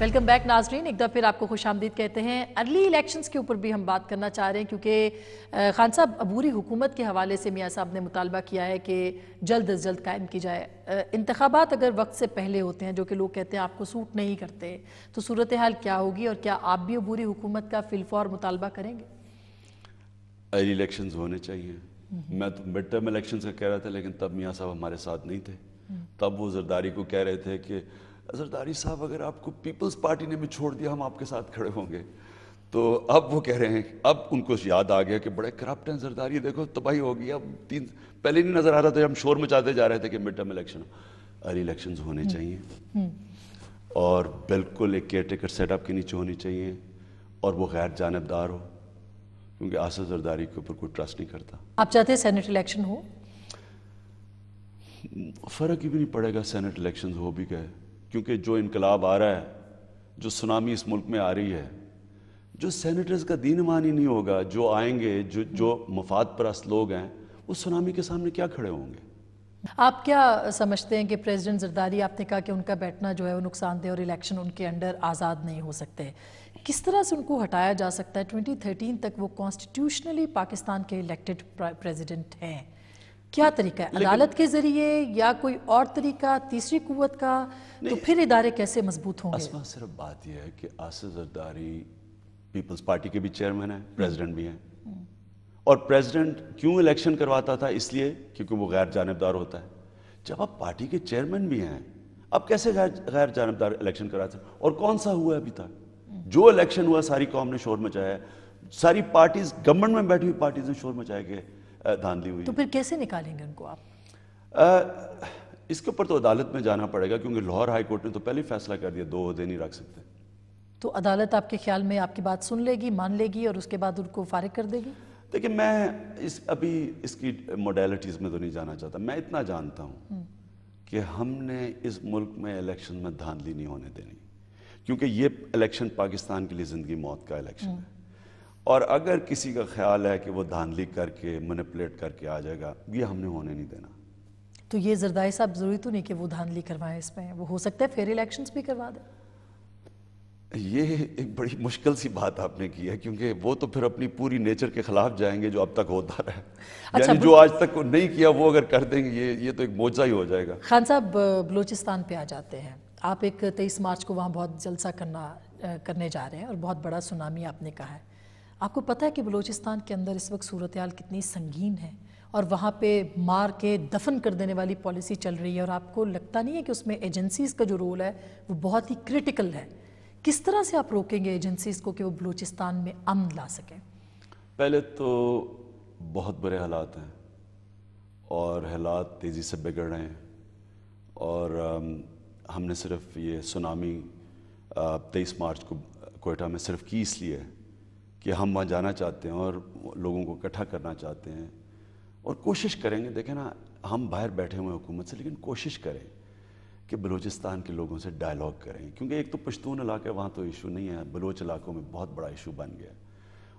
Welcome back ناظرین، ایک دفعہ پھر آپ کو خوش آمدید کہتے ہیں۔ ارلی الیکشنز کے اوپر بھی ہم بات کرنا چاہ رہے ہیں کیونکہ خان صاحب عبوری حکومت کے حوالے سے میاں صاحب نے مطالبہ کیا ہے کہ جلد از جلد قائم کی جائے۔ انتخابات اگر وقت سے پہلے ہوتے ہیں جو کہ لوگ کہتے ہیں آپ کو سوٹ نہیں کرتے، تو صورتحال کیا ہوگی اور کیا آپ بھی عبوری حکومت کا فی الفور مطالبہ کریں گے؟ ارلی الیکشنز ہونے چاہیے۔ میں تو مڈ ٹرم الیکشنز کا کہہ رہا تھا، لیکن تب میاں صاحب ہمارے ساتھ نہیں تھے۔ تب وہ زرداری کو کہہ رہے تھے کہ زرداری صاحب اگر آپ کو پیپلز پارٹی نے بھی چھوڑ دیا ہم آپ کے ساتھ کھڑے ہوں گے۔ تو اب وہ کہہ رہے ہیں، اب ان کو یاد آ گیا کہ بڑے کرپٹ ہیں زرداری، دیکھو تباہی ہوگی۔ اب پہلے نہیں نظر آ رہا تھا، ہم شور مچاتے جا رہے تھے کہ mid term election early elections ہونے چاہیے، اور بالکل ایک کیئر ٹیکر سیٹ اپ کے نیچے ہونی چاہیے، اور وہ غیر جانبدار ہو، کیونکہ آصف زرداری کے اوپر کوئی ٹرسٹ نہیں کرتا۔ آپ چاہتے ہیں سینٹ الیکشن ہو؟ فرق ہی بھی نہیں پڑے گا سینٹ الیکشنز ہو بھی گئے، کیونکہ جو انقلاب آ رہا ہے، جو سونامی اس ملک میں آ رہی ہے، جو سینیٹرز کا دین ایمان ہی نہیں ہوگا، جو آئیں گے، جو مفاد پرست لوگ ہیں، وہ سونامی کے سامنے کیا کھڑے ہوں گے؟ آپ کیا سمجھتے ہیں کہ پریزیڈنٹ زرداری، آپ نے کہا کہ ان کا بیٹھنا جو ہے وہ نقصان دہ اور الیکشن ان کے انڈر آزاد نہیں ہو سکتے، کس طرح سے ان کو ہٹایا جا سکتا ہے؟ 2013 تک وہ کانسٹیٹیوشنلی پاکستان کے الیکٹڈ پریزیڈنٹ ہیں، کیا طریقہ ہے؟ عدالت کے ذریعے یا کوئی اور طریقہ، تیسری قوت کا؟ تو پھر ادارے کیسے مضبوط ہوں گے؟ اسما صرف بات یہ ہے کہ آصف زرداری پیپلز پارٹی کے بھی چیئرمین ہیں، پریزیڈنٹ بھی ہیں، اور پریزیڈنٹ کیوں الیکشن کرواتا تھا؟ اس لیے کیونکہ وہ غیر جانبدار ہوتا ہے۔ جب آپ پارٹی کے چیئرمین بھی ہیں، آپ کیسے غیر جانبدار الیکشن کراتے ہیں؟ اور کون سا ہوا ہے ابھی تک؟ جو الیکشن ہوا ساری قوم نے شور مچایا ہے، ساری پارٹیز، گورنمنٹ میں بیٹھی ہوئی پارٹیز نے شور مچایا کہ دھاندلی ہوئی۔ تو پھر کیسے نکالیں گے ان کو آپ؟ اس کے اوپر تو عدالت میں جانا پڑے گا، کیونکہ لاہور ہائی کورٹ نے تو پہلے ہی فیصلہ کر دیا 2 عہدے نہیں رکھ سکتے۔ تو عدالت آپ کے خیال میں آپ کی بات سن لے گی، مان لے گی اور اس کے بعد ان کو فارغ کر دے گی؟ دیکھیں، میں ابھی اس کی موڈیلٹیز میں تو نہیں جانا چاہتا۔ میں اتنا جانتا ہوں کہ ہم نے اس ملک میں الیکشن میں دھاندلی نہیں ہونے دینی، کیونکہ یہ الیکشن پاکستان کے لیے زندگی موت کا الیکشن ہے، اور اگر کسی کا خیال ہے کہ وہ دھاندلی کر کے مینیپولیٹ کر کے آ جائے گا، یہ ہم نے ہونے نہیں دینا۔ تو یہ زرداری صاحب ضروری تو نہیں کہ وہ دھاندلی کروائیں اس میں، وہ ہو سکتا ہے فیئر الیکشنز بھی کروا دیں؟ یہ ایک بڑی مشکل سی بات آپ نے کی ہے، کیونکہ وہ تو پھر اپنی پوری نیچر کے خلاف جائیں گے جو اب تک ہوتا رہا ہے، یعنی جو آج تک نہیں کیا وہ اگر کر دیں گے، یہ تو ایک معجزہ ہی ہو جائے گا۔ خان صاحب، بلوچستان پہ آ جاتے ہیں آپ، ایک 23 مارچ کو وہاں بہت جلسہ کرنے جا رہے ہیں اور بہت بڑا سونامی آپ نے کہا ہے۔ آپ کو پتہ ہے کہ بلوچستان کے اندر اس وقت صورتحال کتنی سنگین ہے، اور وہاں پہ مار کے دفن کر دینے والی پالیسی چل رہی ہے، اور آپ کو لگتا نہیں ہے کہ اس میں ایجنسیز کا جو رول ہے وہ بہت ہی کرٹیکل ہے؟ کس طرح سے آپ روکیں گے ایجنسیز کو کہ وہ بلوچستان میں امن لا سکیں؟ پہلے تو بہت برے حالات ہیں، اور حالات تیزی سے بگڑ رہے ہیں، اور ہم نے صرف یہ سونامی 23 مارچ کو کوئٹہ میں صرف کی اس لیے کہ ہم وہاں جانا چاہتے ہیں اور لوگوں کو اکٹھا کرنا چاہتے ہیں، اور کوشش کریں گے۔ دیکھیں نا، ہم باہر بیٹھے ہوئے حکومت سے، لیکن کوشش کریں کہ بلوچستان کے لوگوں سے ڈائیلاگ کریں، کیونکہ ایک تو پشتون علاقہ وہاں تو ایشو نہیں ہے، بلوچ علاقوں میں بہت بڑا ایشو بن گیا،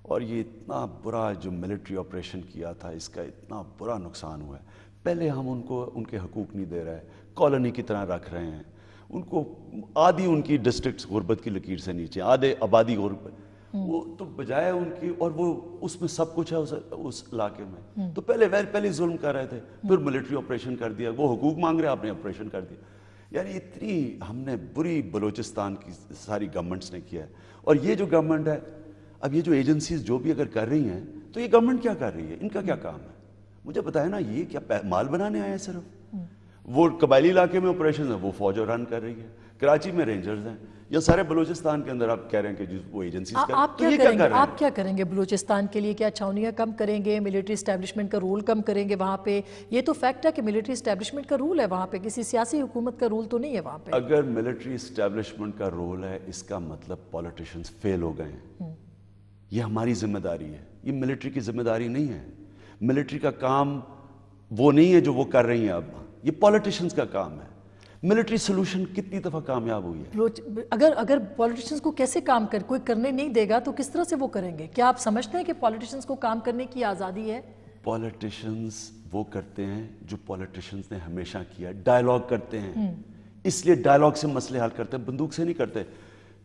اور یہ اتنا برا جو ملٹری آپریشن کیا تھا، اس کا اتنا برا نقصان ہوا ہے۔ پہلے ہم ان کو ان کے حقوق نہیں دے رہے، کالونی کی طرح رکھ رہے ہیں ان کو، آدھی ان کی ڈسٹرکٹس غربت کی لکیر سے نیچے، آدھے آبادی غربت، وہ تو بجائے ان کی، اور وہ اس میں سب کچھ ہے اس علاقے میں، تو پہلے ظلم کر رہے تھے، پھر ملٹری آپریشن کر دیا، وہ حقوق مانگ رہے، آپ نے آپریشن کر دیا۔ یعنی اتنی ہم نے بری بلوچستان کی ساری گورنمنٹس نے کیا ہے، اور یہ جو گورنمنٹ ہے، اب یہ جو ایجنسیز جو بھی اگر کر رہی ہیں، تو یہ گورنمنٹ کیا کر رہی ہے؟ ان کا کیا کام ہے؟ مجھے بتائیں نا، یہ کیا مال بنانے آئے ہیں صرف؟ وہ قبائلی علاقے میں آپریشن ہے، وہ فوج رن کر رہی ہے، کراچی میں رینجرز ہیں، یا سارے بلوچستان کے اندر آپ کہہ رہے ہیں کہ وہ ایجنسیز کر رہے ہیں، تو یہ کیا کر رہے ہیں؟ آپ کیا کریں گے بلوچستان کے لیے؟ کیا چھاونیاں کم کریں گے؟ ملٹری اسٹیبلشمنٹ کا رول کم کریں گے وہاں پہ؟ یہ تو فیکٹ ہے کہ ملٹری اسٹیبلشمنٹ کا رول ہے وہاں پہ، کسی سیاسی حکومت کا رول تو نہیں ہے وہاں پہ۔ اگر ملٹری اسٹیبلشمنٹ کا رول ہے، اس کا مطلب پولیٹیشنز فیل ہو گئے ہیں۔ یہ ہماری ذمہ داری ہے، یہ ملٹری کی ذمہ داری نہیں ہے۔ ملٹری کا کام وہ نہیں ہے جو وہ کر رہی ہیں اب، یہ پولیٹیشنز کا کام ہے۔ ملٹری سلوشن کتنی دفعہ کامیاب ہوئی ہے؟ اگر پولیٹیشنز کو کیسے کام کوئی کرنے نہیں دے گا تو کس طرح سے وہ کریں گے؟ کیا آپ سمجھتے ہیں کہ پولیٹیشنز کو کام کرنے کی آزادی ہے؟ پولیٹیشنز وہ کرتے ہیں جو پولیٹیشنز نے ہمیشہ کیا، ڈائیلاگ کرتے ہیں، اس لیے ڈائیلاگ سے مسئلے حل کرتے ہیں، بندوق سے نہیں کرتے۔